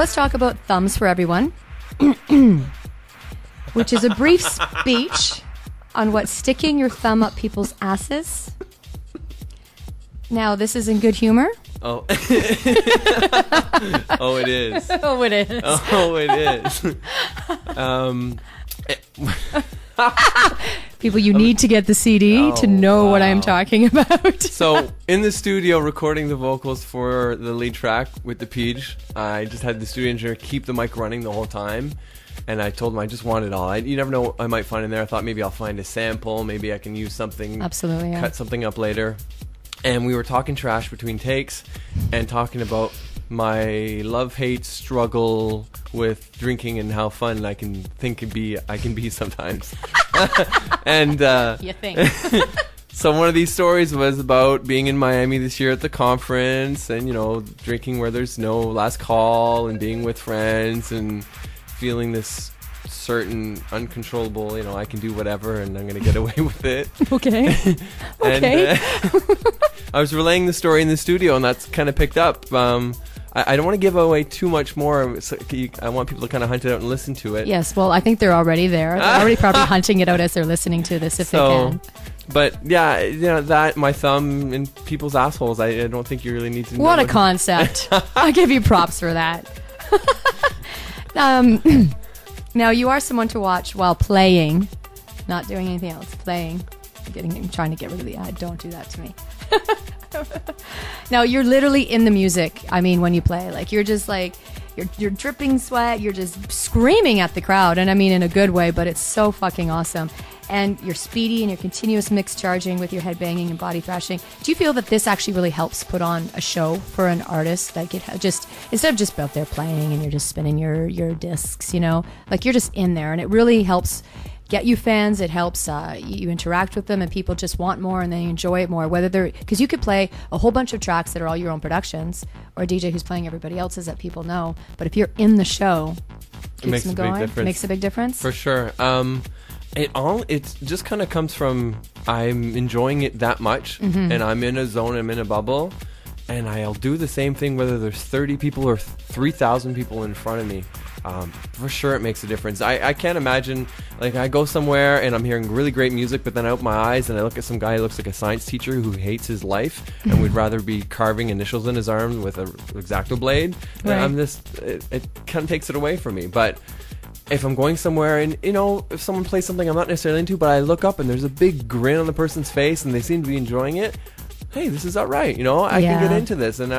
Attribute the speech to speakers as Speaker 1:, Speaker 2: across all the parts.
Speaker 1: let's talk about Thumbs for Everyone, which is a brief speech on what sticking your thumb up people's asses. Now, this is in good humor.
Speaker 2: Oh. Oh, it is.
Speaker 1: Oh, it is.
Speaker 2: Oh, it is.
Speaker 1: People, you need to get the CD to know what I'm talking about.
Speaker 2: So, in the studio, recording the vocals for the lead track with the Peach, I just had the studio engineer keep the mic running the whole time. And I told him I just want it all. You never know what I might find in there. I thought maybe I'll find a sample. Maybe I can use something.
Speaker 1: Absolutely, yeah.
Speaker 2: Cut something up later. And we were talking trash between takes and talking about my love-hate struggle with drinking and how fun I can be sometimes. And
Speaker 1: you think.
Speaker 2: So one of these stories was about being in Miami this year at the conference and, you know, drinking where there's no last call and being with friends and feeling this certain uncontrollable, you know, I can do whatever and I'm going to get away with it.
Speaker 1: Okay.
Speaker 2: And,
Speaker 1: okay.
Speaker 2: I was relaying the story in the studio and that's kind of picked up. I don't want to give away too much more. So I want people to kind of hunt it out and listen to it.
Speaker 1: Yes, well, I think they're already there. They're already probably hunting it out as they're listening to this if they can.
Speaker 2: But yeah, you know, that, my thumb in people's assholes, I don't think you really need to know.
Speaker 1: What a concept. I give you props for that. Now, you are someone to watch while playing, not doing anything else, playing. I'm trying to get rid of the ad. Don't do that to me. Now, you're literally in the music. I mean, when you play, like, you're just like, you're dripping sweat. You're just screaming at the crowd. And I mean, in a good way, but it's so fucking awesome. And you're speedy and you're continuous mix charging with your head banging and body thrashing. Do you feel that this actually really helps put on a show for an artist? Like, it just, instead of just out there playing and you're just spinning your discs, you know, like, you're just in there and it really helps get you fans. It helps you interact with them and people just want more and they enjoy it more, whether they're, because you could play a whole bunch of tracks that are all your own productions or a DJ who's playing everybody else's that people know, but if you're in the show,
Speaker 2: it makes a big difference.
Speaker 1: Makes a big difference
Speaker 2: for sure. It just kind of comes from I'm enjoying it that much and I'm in a zone, I'm in a bubble, and I'll do the same thing whether there's 30 people or 3,000 people in front of me. For sure it makes a difference. I can't imagine, like, I go somewhere and I'm hearing really great music, but then I open my eyes and I look at some guy who looks like a science teacher who hates his life and would rather be carving initials in his arm with an X-Acto blade.
Speaker 1: Right.
Speaker 2: I'm just, it kind of takes it away from me. But if I'm going somewhere and, you know, if someone plays something I'm not necessarily into, but I look up and there's a big grin on the person's face and they seem to be enjoying it, hey, this is all right, you know, I can get into this. And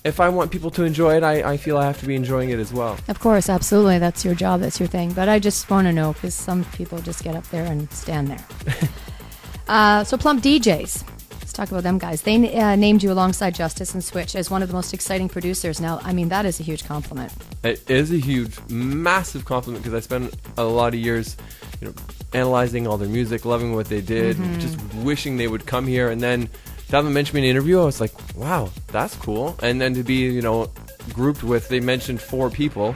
Speaker 2: if I want people to enjoy it, I feel I have to be enjoying it as well. Of
Speaker 1: course, absolutely. That's your job. That's your thing. But I just want to know, because some people just get up there and stand there. So Plump DJs. Let's talk about them guys. They named you alongside Justice and Switch as one of the most exciting producers. Now, I mean, that is a huge compliment.
Speaker 2: It is a huge, massive compliment because I spent a lot of years, you know, analyzing all their music, loving what they did, just wishing they would come here. And then to have them mention me in an interview, I was like, wow, that's cool. And then to be, you know, grouped with, they mentioned 4 people.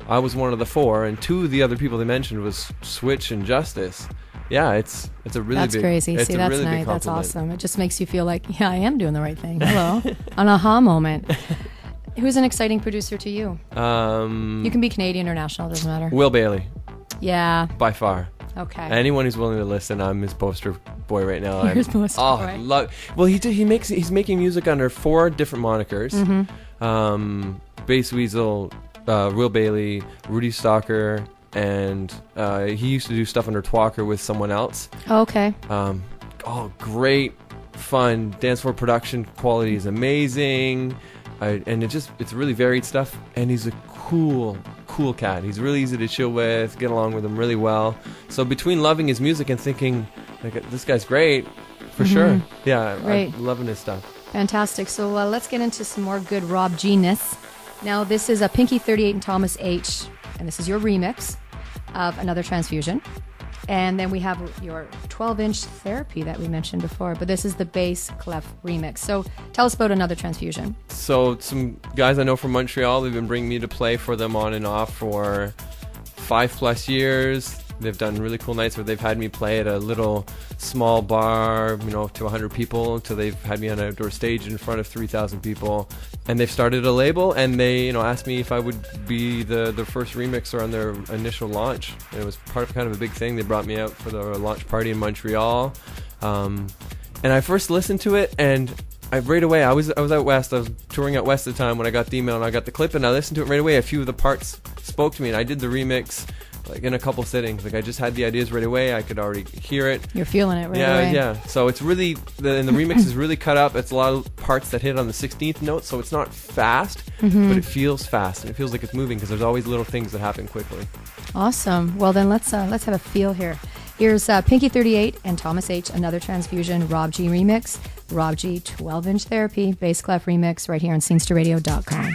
Speaker 2: I was one of the 4, and 2 of the other people they mentioned was Switch and Justice. Yeah, it's a really
Speaker 1: that's
Speaker 2: big.
Speaker 1: Crazy.
Speaker 2: It's
Speaker 1: See,
Speaker 2: a
Speaker 1: that's
Speaker 2: really
Speaker 1: nice.
Speaker 2: big
Speaker 1: That's
Speaker 2: compliment.
Speaker 1: awesome. It just makes you feel like, yeah, I am doing the right thing. Hello, an aha moment. Who's an exciting producer to you? You can be Canadian or national, doesn't matter.
Speaker 2: Will Bailey.
Speaker 1: Yeah.
Speaker 2: By far.
Speaker 1: Okay.
Speaker 2: Anyone who's willing to listen, I'm his poster boy right now.
Speaker 1: You're his poster boy.
Speaker 2: Well, he's making music under 4 different monikers. Bass Weasel, Will Bailey, Rudy Stalker, and he used to do stuff under Twalker with someone else.
Speaker 1: Oh, okay.
Speaker 2: Great fun dance floor production quality is amazing, and it's really varied stuff. And he's a cool cat. He's really easy to chill with, get along with him really well. So between loving his music and thinking, like, this guy's great, for sure. Yeah, I'm loving his stuff.
Speaker 1: Fantastic. So let's get into some more good Robb G-ness. Now, this is a Pinky 38 and Thomas H, and this is your remix of Another Transfusion. And then we have your 12-inch Therapy that we mentioned before, but this is the bass clef remix. So tell us about Another Transfusion.
Speaker 2: So some guys I know from Montreal, they've been bringing me to play for them on and off for 5+ years. They've done really cool nights where they've had me play at a little small bar, to 100 people, until they've had me on an outdoor stage in front of 3,000 people. And they've started a label, and they, asked me if I would be the first remixer on their initial launch. And it was part of kind of a big thing. They brought me out for the launch party in Montreal. And I first listened to it, and right away, I was out west. I was touring out west at the time when I got the email and I got the clip, and I listened to it right away. A few of the parts spoke to me, and I did the remix in a couple sittings. I just had the ideas right away. I could already hear it.
Speaker 1: You're feeling it right away.
Speaker 2: Yeah. So it's really and the remix is really cut up. It's a lot of parts that hit on the 16th note, so it's not fast, but it feels fast and it feels like it's moving because there's always little things that happen quickly.
Speaker 1: Awesome. Well, then let's have a feel here. Here's Pinky 38 and Thomas H. Another Transfusion Robb G remix. Robb G 12-inch Therapy bass clef remix right here on ScenesterRadio.com.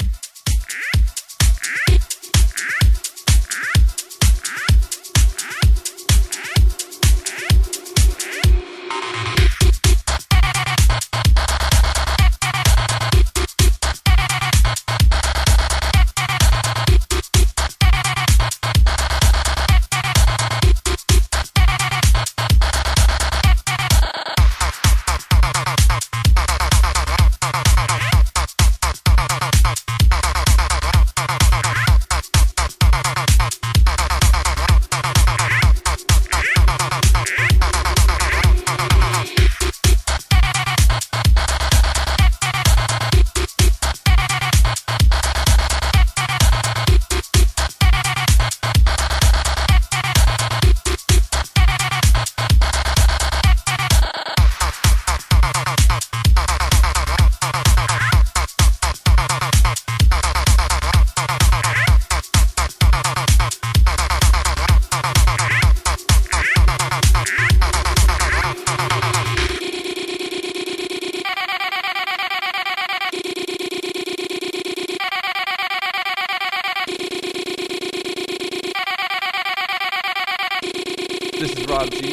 Speaker 2: This is Robb G.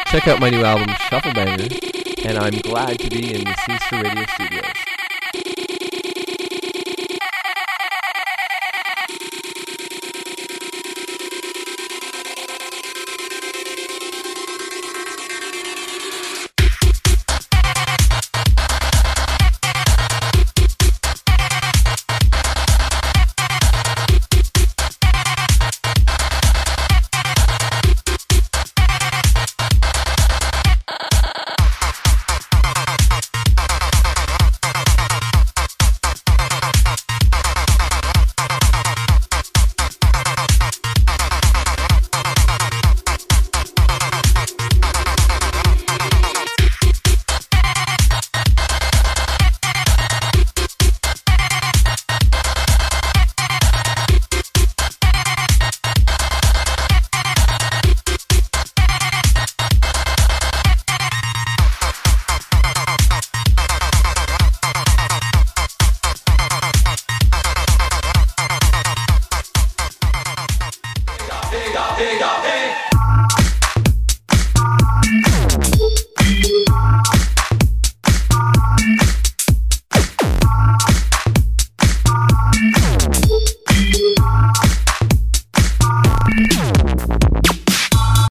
Speaker 2: Check out my new album, Shufflebanger, and I'm glad to be in the Scenester Radio studios.